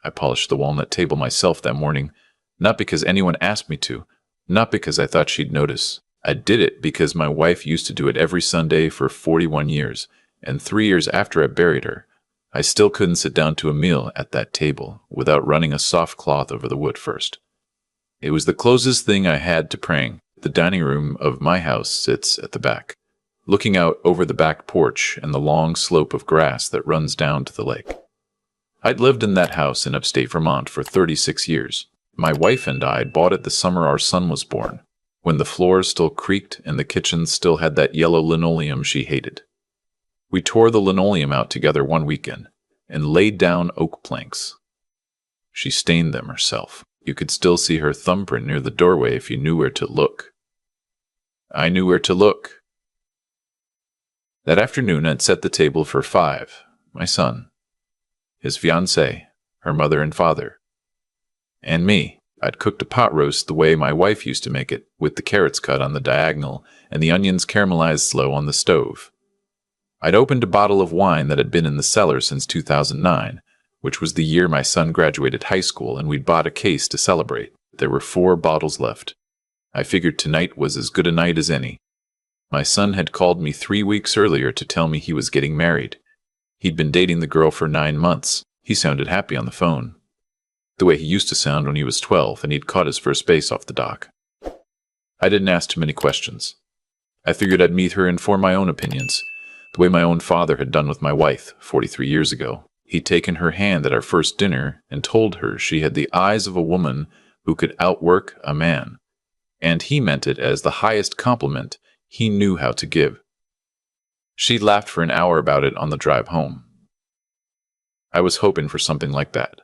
I polished the walnut table myself that morning, not because anyone asked me to, not because I thought she'd notice. I did it because my wife used to do it every Sunday for 41 years, and 3 years after I buried her, I still couldn't sit down to a meal at that table without running a soft cloth over the wood first. It was the closest thing I had to praying. The dining room of my house sits at the back, looking out over the back porch and the long slope of grass that runs down to the lake. I'd lived in that house in upstate Vermont for 36 years. My wife and I bought it the summer our son was born, when the floors still creaked and the kitchen still had that yellow linoleum she hated. We tore the linoleum out together one weekend and laid down oak planks. She stained them herself. You could still see her thumbprint near the doorway if you knew where to look. I knew where to look. That afternoon, I'd set the table for 5, my son, his fiancée, her mother and father, and me. I'd cooked a pot roast the way my wife used to make it, with the carrots cut on the diagonal and the onions caramelized slow on the stove. I'd opened a bottle of wine that had been in the cellar since 2009, which was the year my son graduated high school, and we'd bought a case to celebrate. There were 4 bottles left. I figured tonight was as good a night as any. My son had called me 3 weeks earlier to tell me he was getting married. He'd been dating the girl for 9 months. He sounded happy on the phone, the way he used to sound when he was 12 and he'd caught his first base off the dock. I didn't ask too many questions. I figured I'd meet her and form my own opinions, the way my own father had done with my wife 43 years ago. He'd taken her hand at our first dinner and told her she had the eyes of a woman who could outwork a man, and he meant it as the highest compliment he knew how to give. She laughed for an hour about it on the drive home. I was hoping for something like that.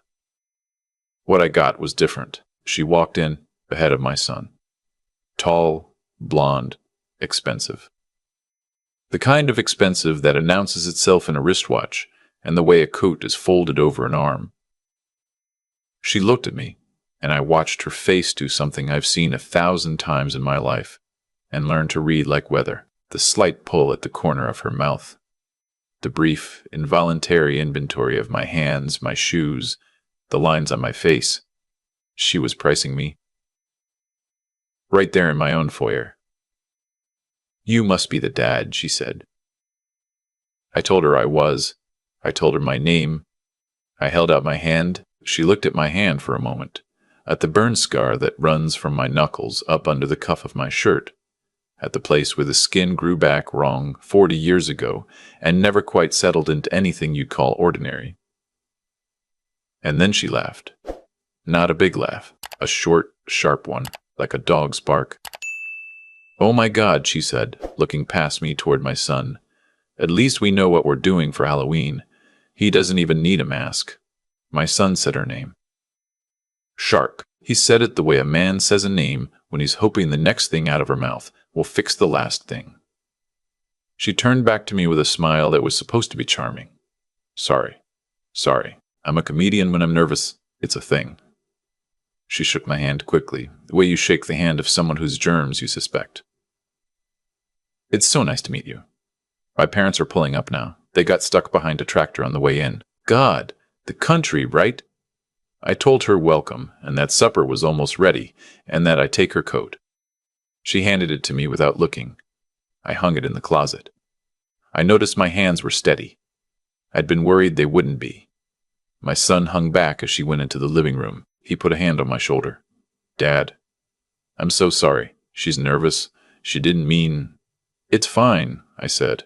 What I got was different. She walked in ahead of my son. Tall, blonde, expensive. The kind of expensive that announces itself in a wristwatch and the way a coat is folded over an arm. She looked at me, and I watched her face do something I've seen 1,000 times in my life and learned to read like weather. The slight pull at the corner of her mouth. The brief, involuntary inventory of my hands, my shoes, the lines on my face. She was pricing me. Right there in my own foyer. "You must be the dad," she said. I told her I was. I told her my name. I held out my hand. She looked at my hand for a moment, at the burn scar that runs from my knuckles up under the cuff of my shirt, at the place where the skin grew back wrong 40 years ago and never quite settled into anything you'd call ordinary. And then she laughed. Not a big laugh, a short, sharp one, like a dog's bark. "Oh my God," she said, looking past me toward my son. "At least we know what we're doing for Halloween. He doesn't even need a mask." My son said her name. Shark. He said it the way a man says a name when he's hoping the next thing out of her mouth will fix the last thing. She turned back to me with a smile that was supposed to be charming. Sorry. I'm a comedian when I'm nervous. It's a thing." She shook my hand quickly, the way you shake the hand of someone whose germs you suspect. "It's so nice to meet you. My parents are pulling up now. They got stuck behind a tractor on the way in. God, the country, right?" I told her welcome, and that supper was almost ready, and that I'd take her coat. She handed it to me without looking. I hung it in the closet. I noticed my hands were steady. I'd been worried they wouldn't be. My son hung back as she went into the living room. He put a hand on my shoulder. "Dad, I'm so sorry. She's nervous. She didn't mean—" "It's fine," I said.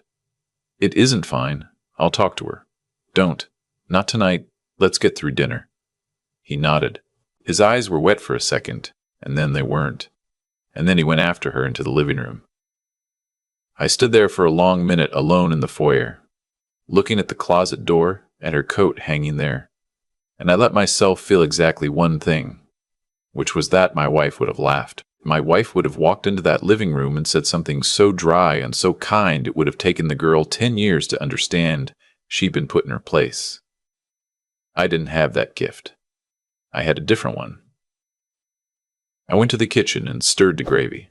"It isn't fine. I'll talk to her." "Don't. Not tonight. Let's get through dinner." He nodded. His eyes were wet for a second, and then they weren't. And then he went after her into the living room. I stood there for a long minute alone in the foyer, looking at the closet door, at her coat hanging there, and I let myself feel exactly one thing, which was that my wife would have laughed. My wife would have walked into that living room and said something so dry and so kind it would have taken the girl 10 years to understand she'd been put in her place. I didn't have that gift. I had a different one. I went to the kitchen and stirred the gravy.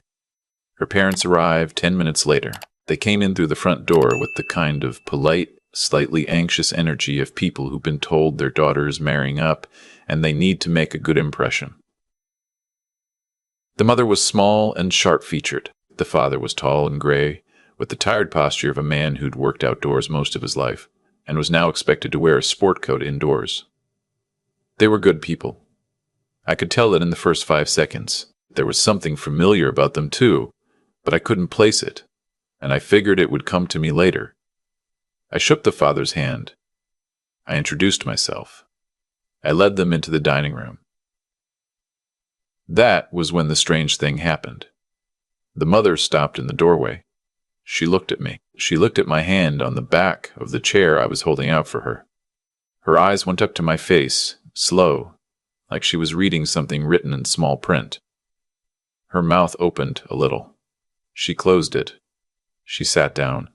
Her parents arrived 10 minutes later. They came in through the front door with the kind of polite, slightly anxious energy of people who've been told their daughter is marrying up and they need to make a good impression. The mother was small and sharp-featured. The father was tall and gray, with the tired posture of a man who'd worked outdoors most of his life, and was now expected to wear a sport coat indoors. They were good people. I could tell it in the first 5 seconds. There was something familiar about them too, but I couldn't place it, and I figured it would come to me later. I shook the father's hand. I introduced myself. I led them into the dining room. That was when the strange thing happened. The mother stopped in the doorway. She looked at me. She looked at my hand on the back of the chair I was holding out for her. Her eyes went up to my face, slow, like she was reading something written in small print. Her mouth opened a little. She closed it. She sat down.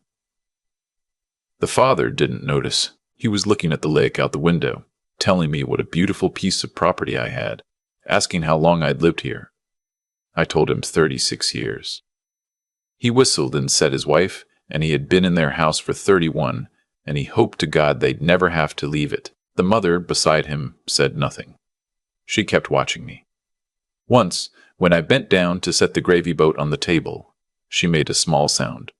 The father didn't notice. He was looking at the lake out the window, telling me what a beautiful piece of property I had, asking how long I'd lived here. I told him 36 years. He whistled and said his wife and he had been in their house for 31, and he hoped to God they'd never have to leave it. The mother, beside him, said nothing. She kept watching me. Once, when I bent down to set the gravy boat on the table, she made a small sound,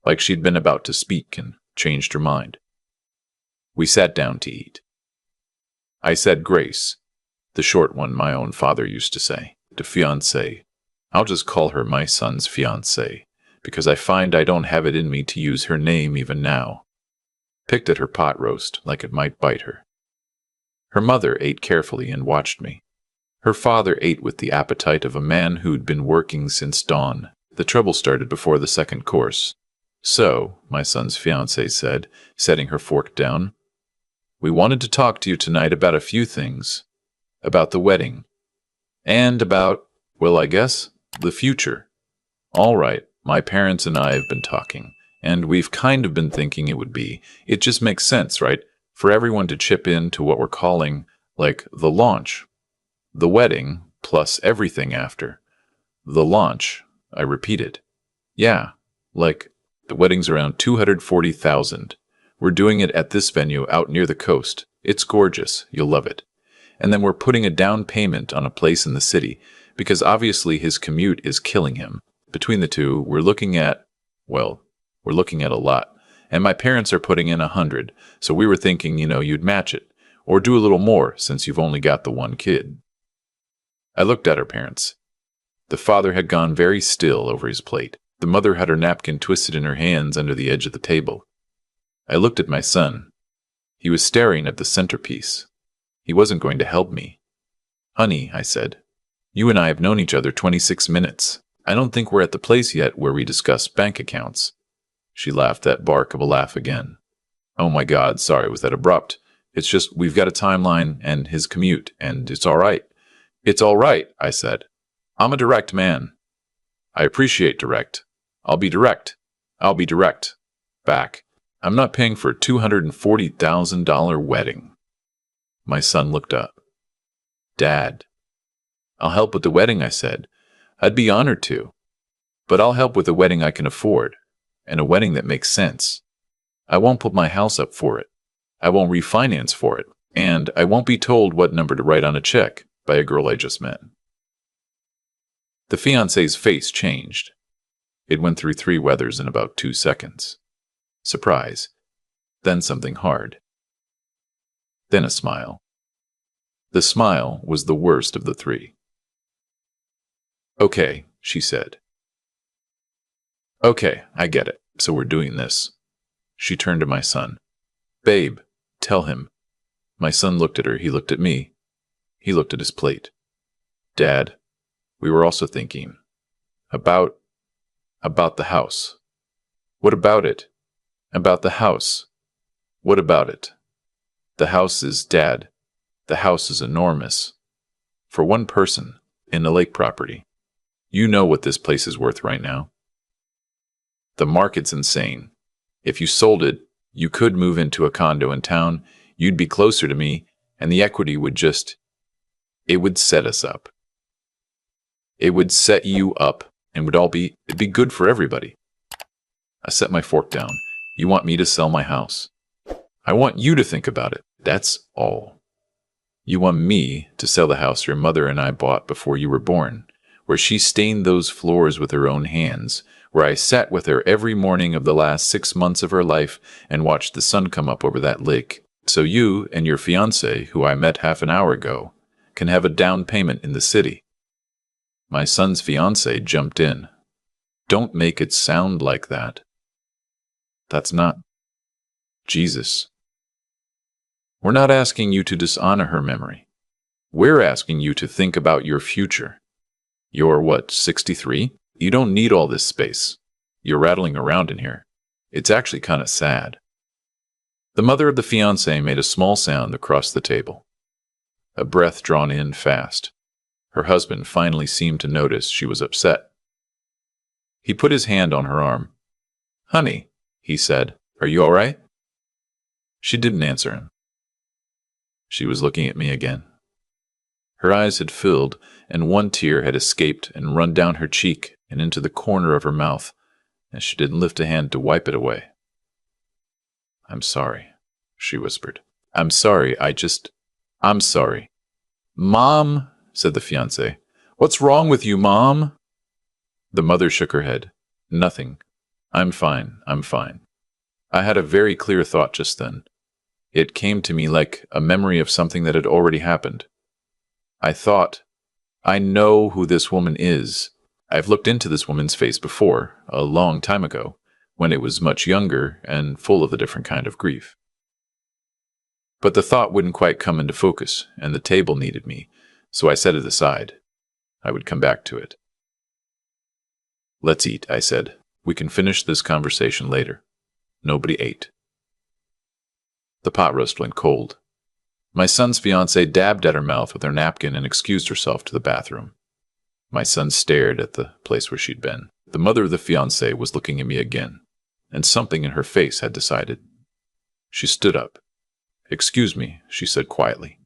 like she'd been about to speak and changed her mind. We sat down to eat. I said grace, the short one my own father used to say, to Fiancée. I'll just call her my son's fiancée, because I find I don't have it in me to use her name even now. Picked at her pot roast like it might bite her. Her mother ate carefully and watched me. Her father ate with the appetite of a man who'd been working since dawn. The trouble started before the second course. So, my son's fiancée said, setting her fork down, we wanted to talk to you tonight about a few things. About the wedding. And about, well, I guess, the future. All right, my parents and I have been talking, and we've kind of been thinking it just makes sense, right, for everyone to chip in to what we're calling, like, the launch. The wedding, plus everything after. The launch, I repeated. Yeah, like, the wedding's around 240,000. We're doing it at this venue out near the coast. It's gorgeous, you'll love it. And then we're putting a down payment on a place in the city, because obviously his commute is killing him. Between the two, we're looking at a lot. And my parents are putting in 100, so we were thinking, you'd match it, or do a little more since you've only got the one kid. I looked at her parents. The father had gone very still over his plate. The mother had her napkin twisted in her hands under the edge of the table. I looked at my son. He was staring at the centerpiece. He wasn't going to help me. Honey, I said, you and I have known each other 26 minutes. I don't think we're at the place yet where we discuss bank accounts. She laughed that bark of a laugh again. Oh my God, sorry, was that abrupt? It's just we've got a timeline and his commute, and it's all right. It's all right, I said. I'm a direct man. I appreciate direct. I'll be direct. I'll be direct. Back. I'm not paying for a $240,000 wedding. My son looked up. Dad. I'll help with the wedding, I said. I'd be honored to. But I'll help with a wedding I can afford, and a wedding that makes sense. I won't put my house up for it. I won't refinance for it, and I won't be told what number to write on a check by a girl I just met. The fiancé's face changed. It went through 3 weathers in about 2 seconds. Surprise. Then something hard. Then a smile. The smile was the worst of the 3. Okay, she said. Okay, I get it. So we're doing this. She turned to my son. Babe, tell him. My son looked at her. He looked at me. He looked at his plate. Dad, we were also thinking. About the house. What about it? About the house. What about it? The house is, Dad. The house is enormous. For one person, in the lake property. You know what this place is worth right now. The market's insane. If you sold it, you could move into a condo in town, you'd be closer to me, and the equity would it would set us up. It would set you up, and it'd be good for everybody. I set my fork down. You want me to sell my house? I want you to think about it. That's all. You want me to sell the house your mother and I bought before you were born, where she stained those floors with her own hands, where I sat with her every morning of the last 6 months of her life and watched the sun come up over that lake, so you and your fiancé, who I met half an hour ago, can have a down payment in the city. My son's fiancé jumped in. Don't make it sound like that. That's not Jesus. We're not asking you to dishonor her memory. We're asking you to think about your future. You're what, 63? You don't need all this space. You're rattling around in here. It's actually kind of sad. The mother of the fiancé made a small sound across the table. A breath drawn in fast. Her husband finally seemed to notice she was upset. He put his hand on her arm. "Honey," he said, "are you all right?" She didn't answer him. She was looking at me again. Her eyes had filled, and one tear had escaped and run down her cheek and into the corner of her mouth, and she didn't lift a hand to wipe it away. "I'm sorry," she whispered. "I'm sorry, I'm sorry." "Mom," said the fiancé. "What's wrong with you, Mom?" The mother shook her head. "Nothing. I'm fine. I had a very clear thought just then. It came to me like a memory of something that had already happened. I thought, I know who this woman is. I've looked into this woman's face before, a long time ago, when it was much younger and full of a different kind of grief. But the thought wouldn't quite come into focus, and the table needed me, so I set it aside. I would come back to it. "Let's eat," I said. "We can finish this conversation later." Nobody ate. The pot roast went cold. My son's fiancée dabbed at her mouth with her napkin and excused herself to the bathroom. My son stared at the place where she'd been. The mother of the fiancé was looking at me again, and something in her face had decided. She stood up. "Excuse me," she said quietly.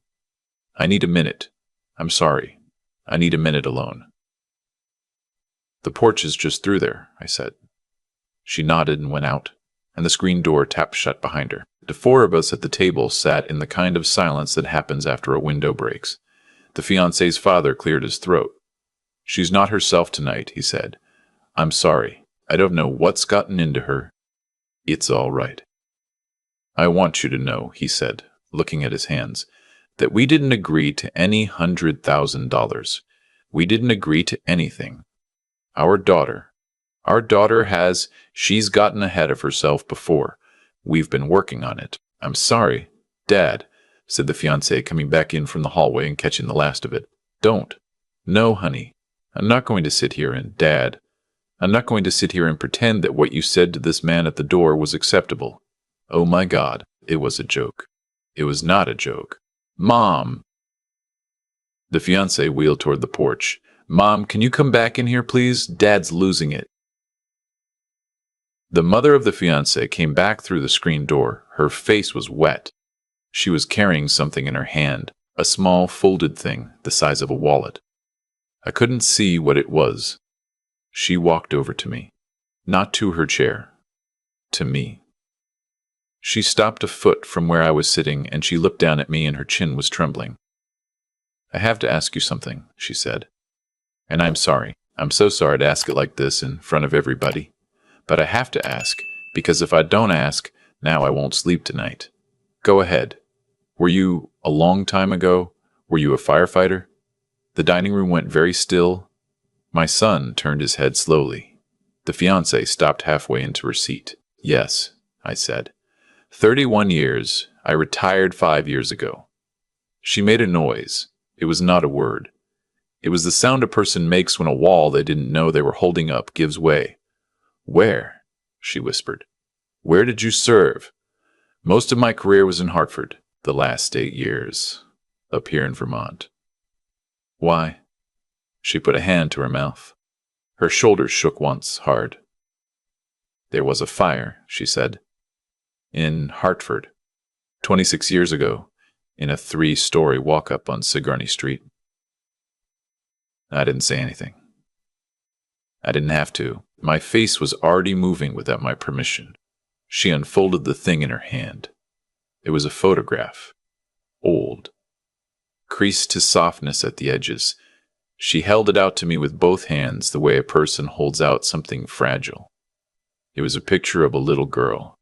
"I need a minute. I'm sorry. I need a minute alone." "The porch is just through there," I said. She nodded and went out, and the screen door tapped shut behind her. The four of us at the table sat in the kind of silence that happens after a window breaks. The fiancé's father cleared his throat. "She's not herself tonight," he said. "I'm sorry. I don't know what's gotten into her. It's all right." "I want you to know," he said, looking at his hands, "that we didn't agree to any $100,000. We didn't agree to anything. Our daughter she's gotten ahead of herself before. We've been working on it." "I'm sorry, Dad," said the fiancé, coming back in from the hallway and catching the last of it. "Don't. No, honey. I'm not going to sit here and, Dad, I'm not going to sit here and pretend that what you said to this man at the door was acceptable. Oh my God, it was a joke. It was not a joke. Mom!" The fiancé wheeled toward the porch. "Mom, can you come back in here, please? Dad's losing it." The mother of the fiancé came back through the screen door. Her face was wet. She was carrying something in her hand, a small folded thing the size of a wallet. I couldn't see what it was. She walked over to me. Not to her chair. To me. She stopped a foot from where I was sitting, and she looked down at me, and her chin was trembling. "I have to ask you something," she said. "And I'm sorry. I'm so sorry to ask it like this in front of everybody. But I have to ask, because if I don't ask, now I won't sleep tonight. Go ahead. Were you, a long time ago, were you a firefighter?" The dining room went very still. My son turned his head slowly. The fiancée stopped halfway into her seat. "Yes," I said. 31 years. I retired 5 years ago." She made a noise. It was not a word. It was the sound a person makes when a wall they didn't know they were holding up gives way. "Where?" she whispered. "Where did you serve?" "Most of my career was in Hartford, the last 8 years, up here in Vermont." "Why?" She put a hand to her mouth. Her shoulders shook once, hard. "There was a fire," she said. "In Hartford, 26 years ago, in a 3-story walk-up on Sigourney Street." I didn't say anything. I didn't have to. My face was already moving without my permission. She unfolded the thing in her hand. It was a photograph. Old. creased to softness at the edges. She held it out to me with both hands the way a person holds out something fragile. It was a picture of a little girl,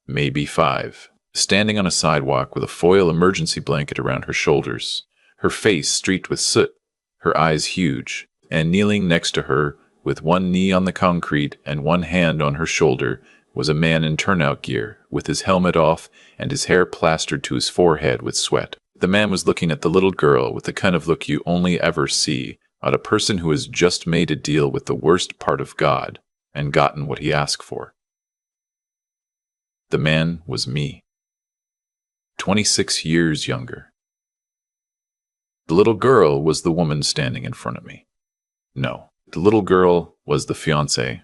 maybe 5, standing on a sidewalk with a foil emergency blanket around her shoulders, her face streaked with soot, her eyes huge, and kneeling next to her, with one knee on the concrete and one hand on her shoulder, was a man in turnout gear, with his helmet off and his hair plastered to his forehead with sweat. The man was looking at the little girl with the kind of look you only ever see on a person who has just made a deal with the worst part of God and gotten what he asked for. The man was me. 26 years younger. The little girl was the woman standing in front of me. No, the little girl was the fiancée.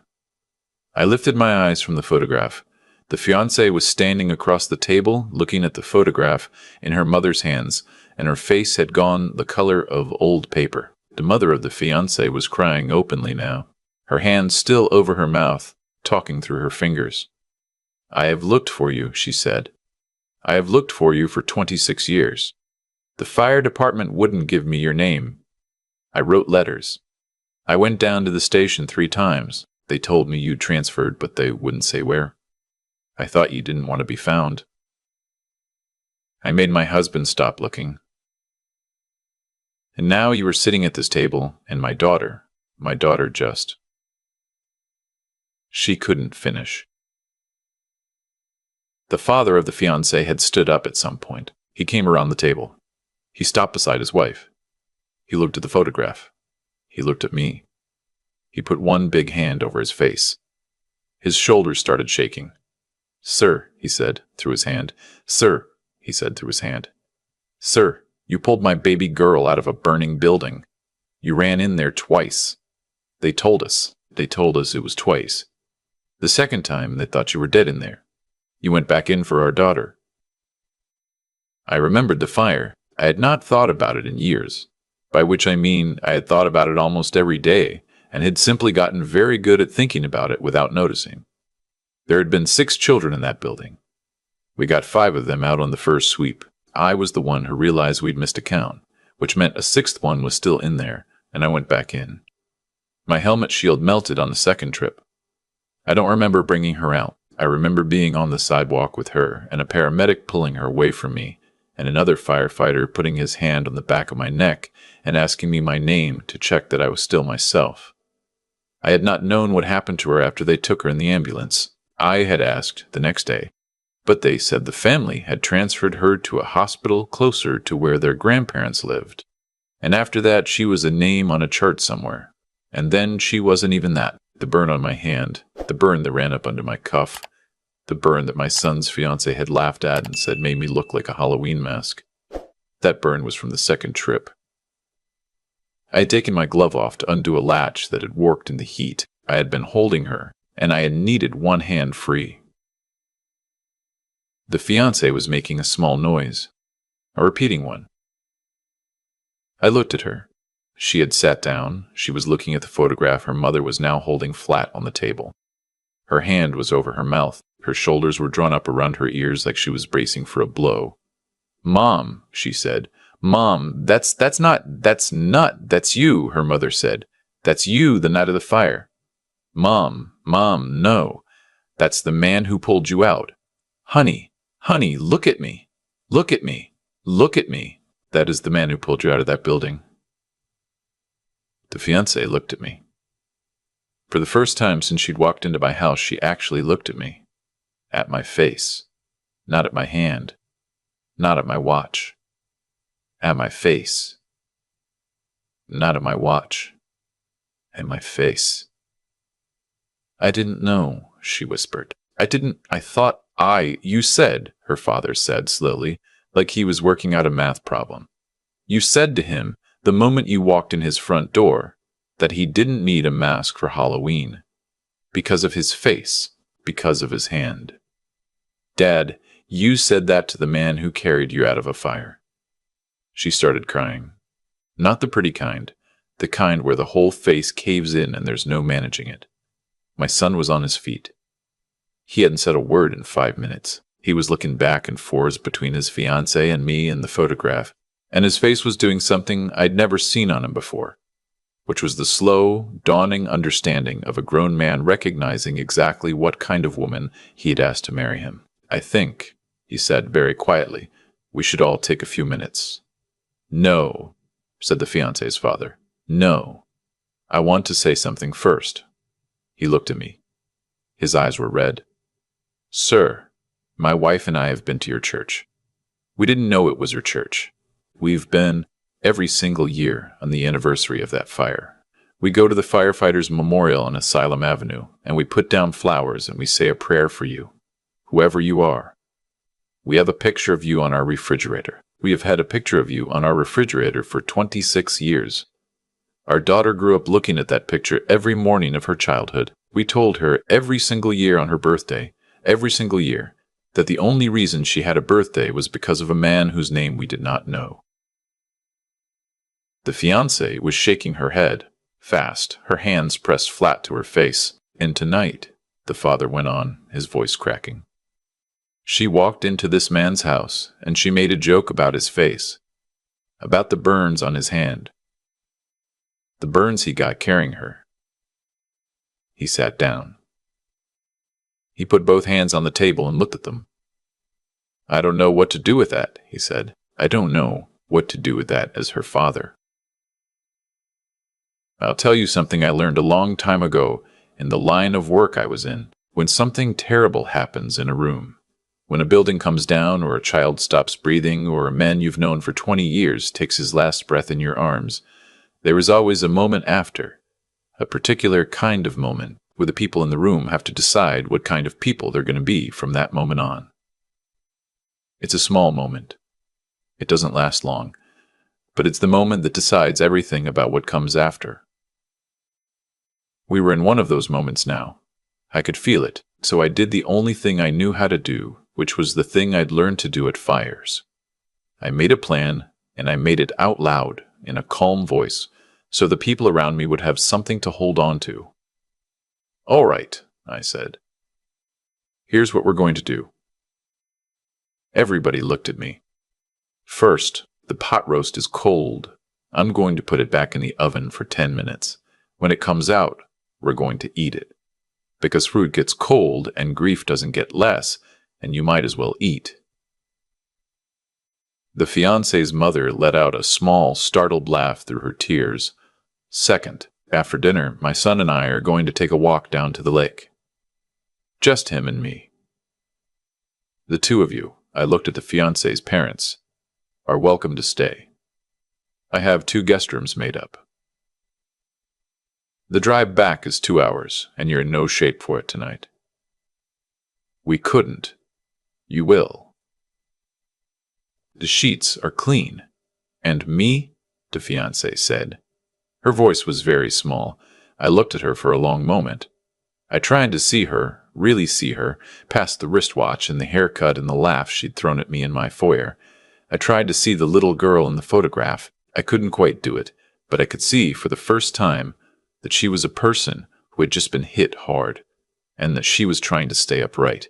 I lifted my eyes from the photograph. The fiancée was standing across the table, looking at the photograph in her mother's hands, and her face had gone the color of old paper. The mother of the fiancé was crying openly now, her hand still over her mouth, talking through her fingers. "I have looked for you," she said. "I have looked for you for 26 years. The fire department wouldn't give me your name. I wrote letters. I went down to the station 3 times. They told me you transferred, but they wouldn't say where. I thought you didn't want to be found. I made my husband stop looking. And now you are sitting at this table, and my daughter just..." She couldn't finish. The father of the fiancée had stood up at some point. He came around the table. He stopped beside his wife. He looked at the photograph. He looked at me. He put one big hand over his face. His shoulders started shaking. "Sir," he said, through his hand. "Sir," he said through his hand. "Sir, you pulled my baby girl out of a burning building. You ran in there twice. They told us it was twice. The second time, they thought you were dead in there. You went back in for our daughter." I remembered the fire. I had not thought about it in years, by which I mean I had thought about it almost every day, and had simply gotten very good at thinking about it without noticing. There had been 6 children in that building. We got 5 of them out on the first sweep. I was the one who realized we'd missed a count, which meant a 6th one was still in there, and I went back in. My helmet shield melted on the second trip. I don't remember bringing her out. I remember being on the sidewalk with her, and a paramedic pulling her away from me, and another firefighter putting his hand on the back of my neck and asking me my name to check that I was still myself. I had not known what happened to her after they took her in the ambulance. I had asked the next day, but they said the family had transferred her to a hospital closer to where their grandparents lived. And after that, she was a name on a chart somewhere. And then she wasn't even that. The burn on my hand, the burn that ran up under my cuff, the burn that my son's fiancée had laughed at and said made me look like a Halloween mask. That burn was from the second trip. I had taken my glove off to undo a latch that had worked in the heat. I had been holding her, and I had needed one hand free. The fiancée was making a small noise, a repeating one. I looked at her. She had sat down. She was looking at the photograph her mother was now holding flat on the table. Her hand was over her mouth. Her shoulders were drawn up around her ears like she was bracing for a blow. "Mom," she said. "Mom, that's you," her mother said. "That's you the night of the fire." Mom, no. That's the man who pulled you out. Honey, look at me. Look at me. Look at me. That is the man who pulled you out of that building." The fiancée looked at me. For the first time since she'd walked into my house, she actually looked at me. At my face. Not at my hand. Not at my watch. At my face. Not at my watch. At my face. "I didn't know," she whispered. You said," her father said slowly, like he was working out a math problem. "You said to him, the moment you walked in his front door, that he didn't need a mask for Halloween. Because of his face, because of his hand. Dad, you said that to the man who carried you out of a fire." She started crying. Not the pretty kind, the kind where the whole face caves in and there's no managing it. My son was on his feet. He hadn't said a word in 5 minutes. He was looking back and forth between his fiancée and me and the photograph. And his face was doing something I'd never seen on him before, which was the slow, dawning understanding of a grown man recognizing exactly what kind of woman he had asked to marry him. "I think," he said very quietly, "we should all take a few minutes." "No," said the fiancé's father. "No. I want to say something first." He looked at me. His eyes were red. "Sir, my wife and I have been to your church. We didn't know it was your church. We've been every single year on the anniversary of that fire. We go to the firefighters' memorial on Asylum Avenue, and we put down flowers and we say a prayer for you, whoever you are. We have a picture of you on our refrigerator. We have had a picture of you on our refrigerator for 26 years. Our daughter grew up looking at that picture every morning of her childhood. We told her every single year on her birthday, every single year, that the only reason she had a birthday was because of a man whose name we did not know." The fiancée was shaking her head, fast, her hands pressed flat to her face. "And tonight," the father went on, his voice cracking, "she walked into this man's house, and she made a joke about his face, about the burns on his hand, the burns he got carrying her." He sat down. He put both hands on the table and looked at them. "I don't know what to do with that," he said. "I don't know what to do with that as her father. I'll tell you something I learned a long time ago in the line of work I was in. When something terrible happens in a room, when a building comes down or a child stops breathing or a man you've known for 20 years takes his last breath in your arms, there is always a moment after, a particular kind of moment, where the people in the room have to decide what kind of people they're going to be from that moment on. It's a small moment. It doesn't last long, but it's the moment that decides everything about what comes after. We were in one of those moments now. I could feel it, so I did the only thing I knew how to do, which was the thing I'd learned to do at fires. I made a plan, and I made it out loud, in a calm voice, so the people around me would have something to hold on to. "All right," I said. "Here's what we're going to do." Everybody looked at me. "First, the pot roast is cold. I'm going to put it back in the oven for 10 minutes. When it comes out, we're going to eat it. Because fruit gets cold and grief doesn't get less, and you might as well eat." The fiancé's mother let out a small, startled laugh through her tears. "Second, after dinner, my son and I are going to take a walk down to the lake. Just him and me. The two of you," I looked at the fiancé's parents, "are welcome to stay. I have 2 guest rooms made up. The drive back is 2 hours, and you're in no shape for it tonight." "We couldn't. You will." "The sheets are clean. And me?" the fiancée said. Her voice was very small. I looked at her for a long moment. I tried to see her, really see her, past the wristwatch and the haircut and the laugh she'd thrown at me in my foyer. I tried to see the little girl in the photograph. I couldn't quite do it, but I could see for the first time that she was a person who had just been hit hard, and that she was trying to stay upright,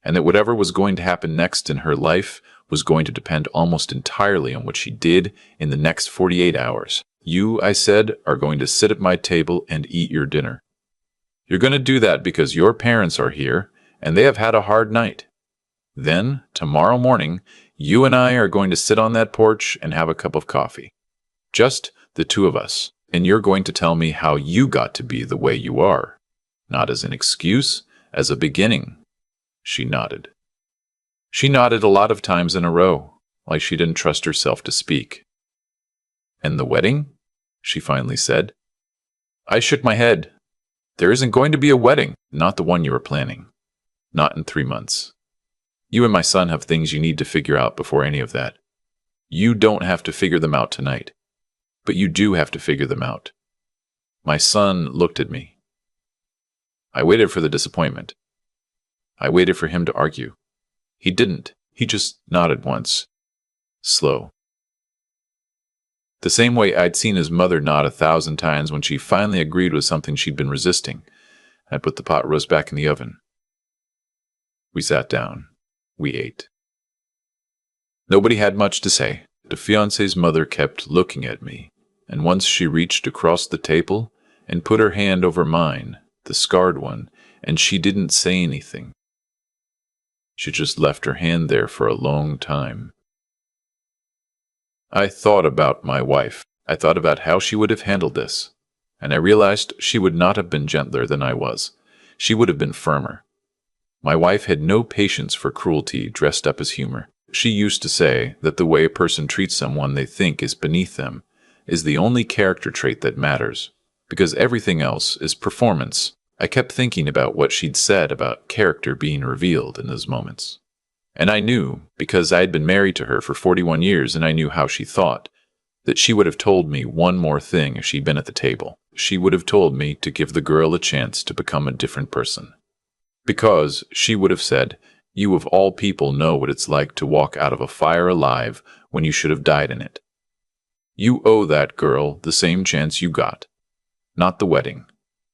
and that whatever was going to happen next in her life was going to depend almost entirely on what she did in the next 48 hours. "You," I said, "are going to sit at my table and eat your dinner. You're going to do that because your parents are here, and they have had a hard night. Then, tomorrow morning, you and I are going to sit on that porch and have a cup of coffee. Just the two of us. And you're going to tell me how you got to be the way you are. Not as an excuse, as a beginning." She nodded. She nodded a lot of times in a row, like she didn't trust herself to speak. "And the wedding?" she finally said. I shook my head. "There isn't going to be a wedding, not the one you were planning. Not in 3 months. You and my son have things you need to figure out before any of that. You don't have to figure them out tonight. But you do have to figure them out." My son looked at me. I waited for the disappointment. I waited for him to argue. He didn't. He just nodded once. Slow. The same way I'd seen his mother nod 1,000 times when she finally agreed with something she'd been resisting. I put the pot roast back in the oven. We sat down. We ate. Nobody had much to say. The fiancé's mother kept looking at me, and once she reached across the table and put her hand over mine, the scarred one, and she didn't say anything. She just left her hand there for a long time. I thought about my wife. I thought about how she would have handled this, and I realized she would not have been gentler than I was. She would have been firmer. My wife had no patience for cruelty dressed up as humor. She used to say that the way a person treats someone they think is beneath them is the only character trait that matters, because everything else is performance. I kept thinking about what she'd said about character being revealed in those moments. And I knew, because I had been married to her for 41 years and I knew how she thought, that she would have told me one more thing if she'd been at the table. She would have told me to give the girl a chance to become a different person. Because she would have said, "You of all people know what it's like to walk out of a fire alive when you should have died in it. You owe that girl the same chance you got. Not the wedding,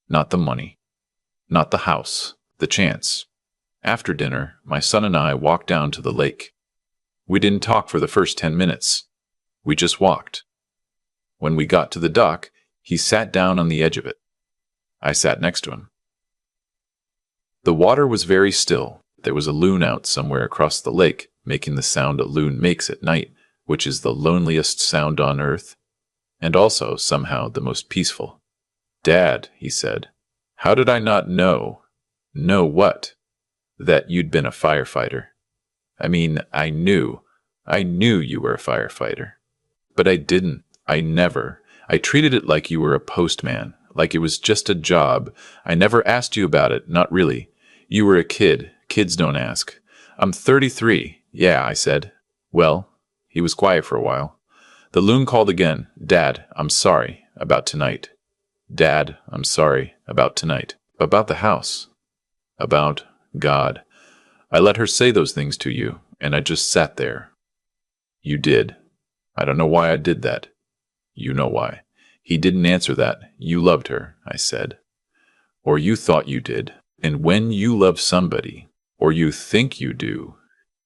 not the money, not the house, the chance." After dinner, my son and I walked down to the lake. We didn't talk for the first 10 minutes. We just walked. When we got to the dock, he sat down on the edge of it. I sat next to him. The water was very still. There was a loon out somewhere across the lake, making the sound a loon makes at night, which is the loneliest sound on earth, and also, somehow, the most peaceful. "Dad," he said, "how did I not know?" "Know what?" "That you'd been a firefighter. I mean, I knew you were a firefighter. But I didn't. I never. I treated it like you were a postman, like it was just a job. I never asked you about it, not really. You were a kid. Kids don't ask." "I'm 33. "Yeah," I said. "Well," he was quiet for a while. The loon called again. "Dad, I'm sorry about tonight. Dad, I'm sorry about tonight. About the house. About God. I let her say those things to you, and I just sat there." "You did. I don't know why I did that." "You know why." He didn't answer that. "You loved her," I said. "Or you thought you did. And when you love somebody, or you think you do,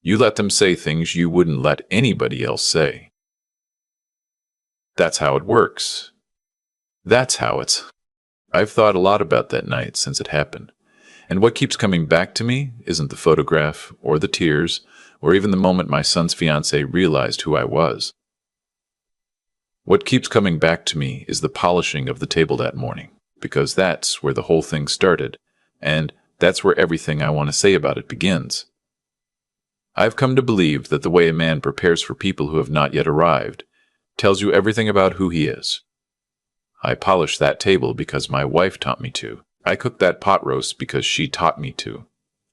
you let them say things you wouldn't let anybody else say. That's how it works. That's how it's. I've thought a lot about that night since it happened. And what keeps coming back to me isn't the photograph, or the tears, or even the moment my son's fiancée realized who I was. What keeps coming back to me is the polishing of the table that morning, because that's where the whole thing started, and that's where everything I want to say about it begins. I've come to believe that the way a man prepares for people who have not yet arrived tells you everything about who he is. I polished that table because my wife taught me to. I cooked that pot roast because she taught me to.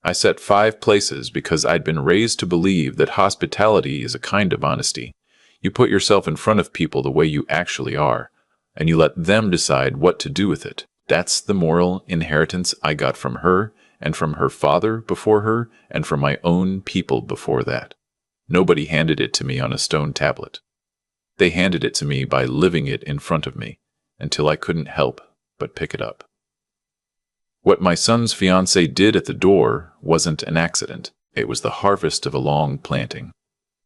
I set 5 places because I'd been raised to believe that hospitality is a kind of honesty. You put yourself in front of people the way you actually are, and you let them decide what to do with it. That's the moral inheritance I got from her, and from her father before her, and from my own people before that. Nobody handed it to me on a stone tablet. They handed it to me by living it in front of me, until I couldn't help but pick it up. What my son's fiancée did at the door wasn't an accident. It was the harvest of a long planting.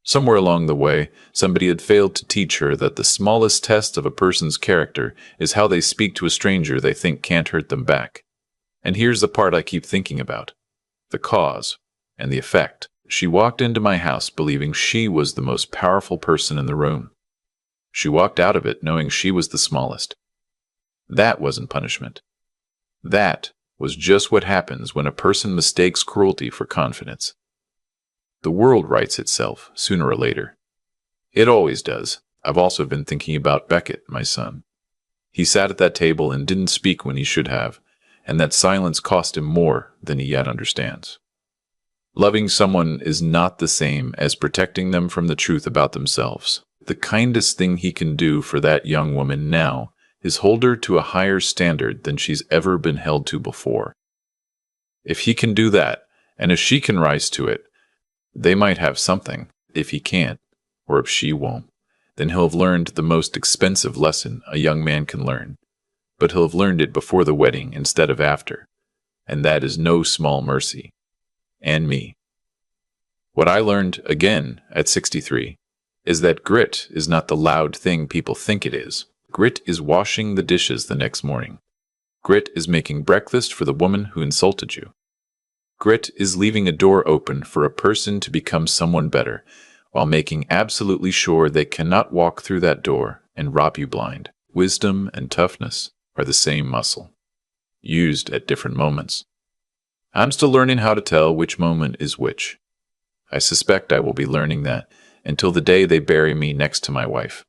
Somewhere along the way, somebody had failed to teach her that the smallest test of a person's character is how they speak to a stranger they think can't hurt them back. And here's the part I keep thinking about: the cause and the effect. She walked into my house believing she was the most powerful person in the room. She walked out of it knowing she was the smallest. That wasn't punishment. That was just what happens when a person mistakes cruelty for confidence. The world rights itself, sooner or later. It always does. I've also been thinking about Beckett, my son. He sat at that table and didn't speak when he should have, and that silence cost him more than he yet understands. Loving someone is not the same as protecting them from the truth about themselves. The kindest thing he can do for that young woman now is hold her to a higher standard than she's ever been held to before. If he can do that, and if she can rise to it, they might have something. If he can't, or if she won't, then he'll have learned the most expensive lesson a young man can learn. But he'll have learned it before the wedding instead of after, and that is no small mercy. And me. What I learned, again, at 63, is that grit is not the loud thing people think it is. Grit is washing the dishes the next morning. Grit is making breakfast for the woman who insulted you. Grit is leaving a door open for a person to become someone better, while making absolutely sure they cannot walk through that door and rob you blind. Wisdom and toughness are the same muscle, used at different moments. I'm still learning how to tell which moment is which. I suspect I will be learning that until the day they bury me next to my wife.